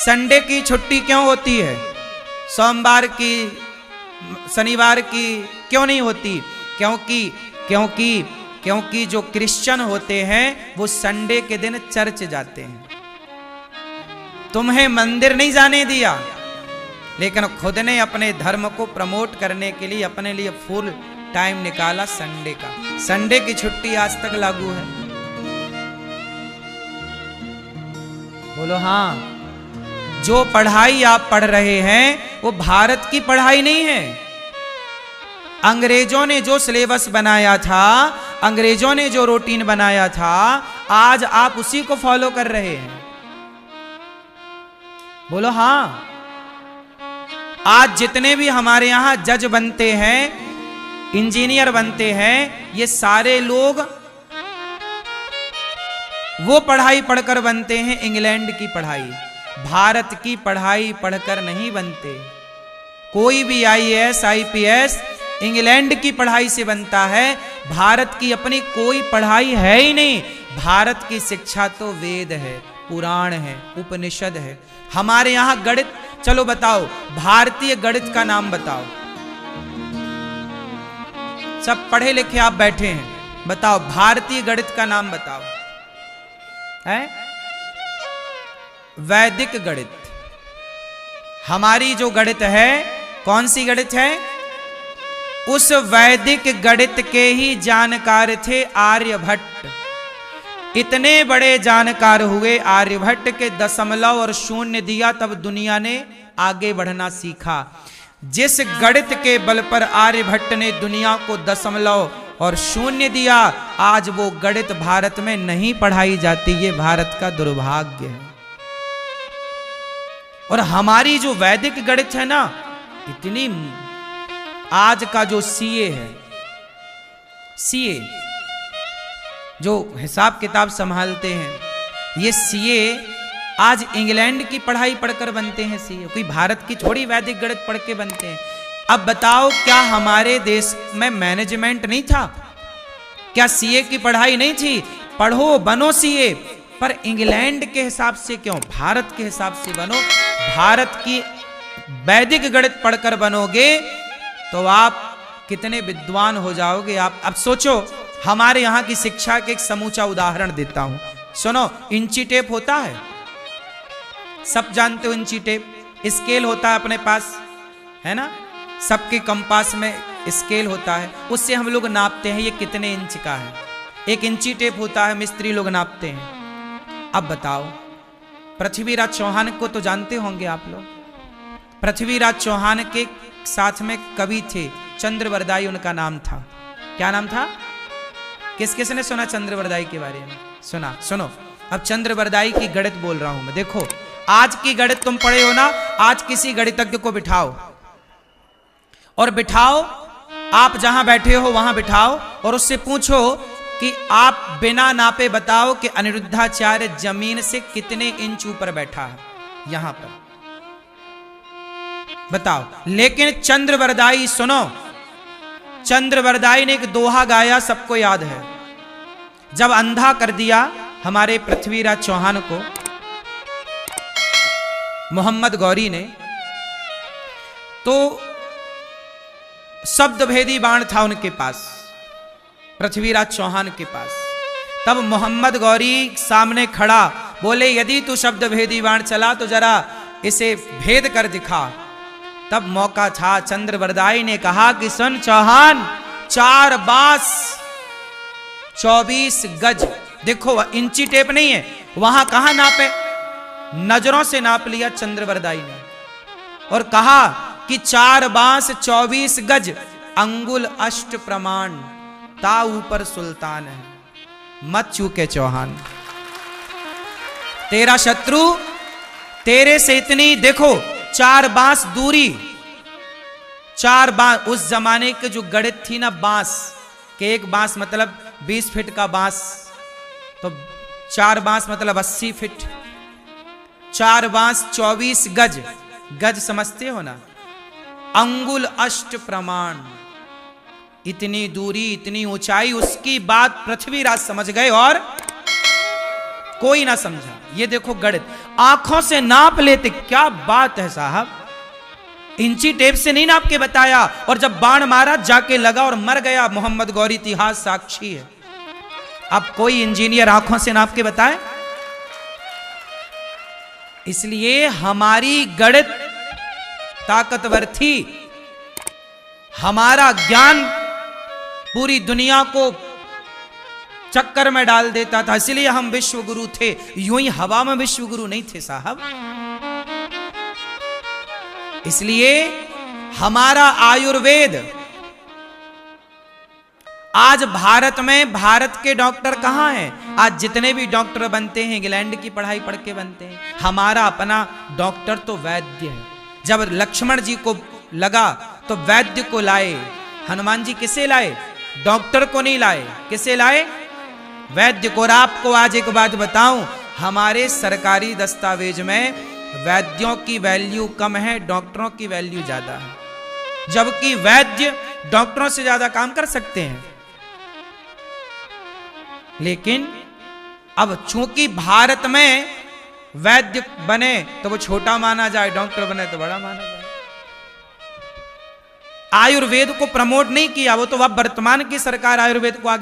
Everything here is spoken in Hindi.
संडे की छुट्टी क्यों होती है? सोमवार की, शनिवार की क्यों नहीं होती? क्योंकि जो क्रिश्चियन होते हैं वो संडे के दिन चर्च जाते हैं। तुम्हें मंदिर नहीं जाने दिया, लेकिन खुद ने अपने धर्म को प्रमोट करने के लिए अपने लिए फुल टाइम निकाला संडे का। संडे की छुट्टी आज तक लागू है। बोलो हाँ। जो पढ़ाई आप पढ़ रहे हैं वो भारत की पढ़ाई नहीं है। अंग्रेजों ने जो सिलेबस बनाया था, अंग्रेजों ने जो रूटीन बनाया था, आज आप उसी को फॉलो कर रहे हैं। बोलो हाँ। आज जितने भी हमारे यहां जज बनते हैं, इंजीनियर बनते हैं, ये सारे लोग वो पढ़ाई पढ़कर बनते हैं, इंग्लैंड की पढ़ाई। भारत की पढ़ाई पढ़कर नहीं बनते। कोई भी आईएएस आईपीएस इंग्लैंड की पढ़ाई से बनता है। भारत की अपनी कोई पढ़ाई है ही नहीं। भारत की शिक्षा तो वेद है, पुराण है, उपनिषद है। हमारे यहां गणित, चलो बताओ भारतीय गणित का नाम बताओ। सब पढ़े लिखे आप बैठे हैं, बताओ भारतीय गणित का नाम बताओ। है वैदिक गणित। हमारी जो गणित है, कौन सी गणित है? उस वैदिक गणित के ही जानकार थे आर्यभट्ट। इतने बड़े जानकार हुए आर्यभट्ट के दशमलव और शून्य दिया, तब दुनिया ने आगे बढ़ना सीखा। जिस गणित के बल पर आर्यभट्ट ने दुनिया को दशमलव और शून्य दिया, आज वो गणित भारत में नहीं पढ़ाई जाती। ये भारत का दुर्भाग्य है। और हमारी जो वैदिक गणित है ना, इतनी, आज का जो सीए है, सीए जो हिसाब किताब संभालते हैं, ये सीए आज इंग्लैंड की पढ़ाई पढ़कर बनते हैं। सीए कोई भारत की थोड़ी वैदिक गणित पढ़ के बनते हैं। अब बताओ, क्या हमारे देश में मैनेजमेंट नहीं था? क्या सीए की पढ़ाई नहीं थी? पढ़ो, बनो सीए, पर इंग्लैंड के हिसाब से क्यों? भारत के हिसाब से बनो। भारत की वैदिक गणित पढ़कर बनोगे तो आप कितने विद्वान हो जाओगे आप। अब सोचो, हमारे यहां की शिक्षा के एक समूचा उदाहरण देता हूं, सुनो। इंची टेप होता है, सब जानते हो इंची टेप। स्केल होता है अपने पास, है ना? सबके कंपास में स्केल होता है, उससे हम लोग नापते हैं ये कितने इंच का है। एक इंची टेप होता है, मिस्त्री लोग नापते हैं। अब बताओ, पृथ्वीराज चौहान को तो जानते होंगे आप लोग। पृथ्वीराज चौहान के साथ में कवि थे, चंद्रवरदाई उनका नाम था। क्या नाम था? किस किस ने सुना चंद्रवरदाई के बारे में? सुना? सुनो, अब चंद्रवरदाई की गणित बोल रहा हूं मैं। देखो, आज की गणित तुम पढ़े हो ना, आज किसी गणितज्ञ को बिठाओ और बिठाओ, आप जहां बैठे हो वहां बिठाओ और उससे पूछो कि आप बिना नापे बताओ कि अनिरुद्धाचार्य जमीन से कितने इंच ऊपर बैठा है, यहां पर बताओ। लेकिन चंद्रवरदाई, सुनो, चंद्रवरदाई ने एक दोहा गाया, सबको याद है। जब अंधा कर दिया हमारे पृथ्वीराज चौहान को मोहम्मद गौरी ने, तो शब्द भेदी बाण था उनके पास, पृथ्वीराज चौहान के पास। तब मोहम्मद गौरी सामने खड़ा, बोले यदि तू शब्द भेदी बाण चला तो जरा इसे भेद कर दिखा। तब मौका था, चंद्रवरदाई ने कहा कि सुन चौहान, 4 बांस 24 गज। देखो, इंची टेप नहीं है, वहां कहां नापे? नजरों से नाप लिया चंद्रवरदाई ने और कहा कि 4 बांस 24 गज, अंगुल अष्ट प्रमाण, ता ऊपर सुल्तान है। मत चूके चौहान, तेरा शत्रु तेरे से इतनी, देखो 4 बांस दूरी, 4 बांस। उस जमाने के जो गणित थी ना, बांस के, एक बांस मतलब 20 फीट का बांस, तो 4 बांस मतलब 80 फीट। 4 बांस 24 गज, गज समझते हो ना? अंगुल अष्ट प्रमाण, इतनी दूरी, इतनी ऊंचाई। उसकी बात पृथ्वीराज समझ गए और कोई ना समझा। ये देखो गणित। आंखों से नाप लेते। क्या बात है साहब, इंची टेप से नहीं नाप के बताया। और जब बाण मारा जाके लगा और मर गया। मोहम्मद गौरी इतिहास साक्षी है। अब कोई इंजीनियर आंखों से नाप के बताए? इसलिए हमारी गणित ताकतवर थी, हमारा ज्ञान पूरी दुनिया को चक्कर में डाल देता था, इसलिए हम विश्व गुरु थे। यूं ही हवा में विश्व गुरु नहीं थे साहब। इसलिए हमारा आयुर्वेद आज भारत में, भारत के डॉक्टर कहां हैं? आज जितने भी डॉक्टर बनते हैं इंग्लैंड की पढ़ाई पढ़ के बनते हैं। हमारा अपना डॉक्टर तो वैद्य है। जब लक्ष्मण जी को लगा तो वैद्य को लाए। हनुमान जी किसे लाए? डॉक्टर को नहीं लाए, किसे लाए? वैद्य को। और आपको आज एक बात बताऊं, हमारे सरकारी दस्तावेज में वैद्यों की वैल्यू कम है, डॉक्टरों की वैल्यू ज्यादा है। जबकि वैद्य डॉक्टरों से ज्यादा काम कर सकते हैं। लेकिन अब चूंकि भारत में वैद्य बने तो वो छोटा माना जाए, डॉक्टर बने तो बड़ा माना जाए। आयुर्वेद को प्रमोट नहीं किया, वो तो अब वर्तमान की सरकार आयुर्वेद को आगे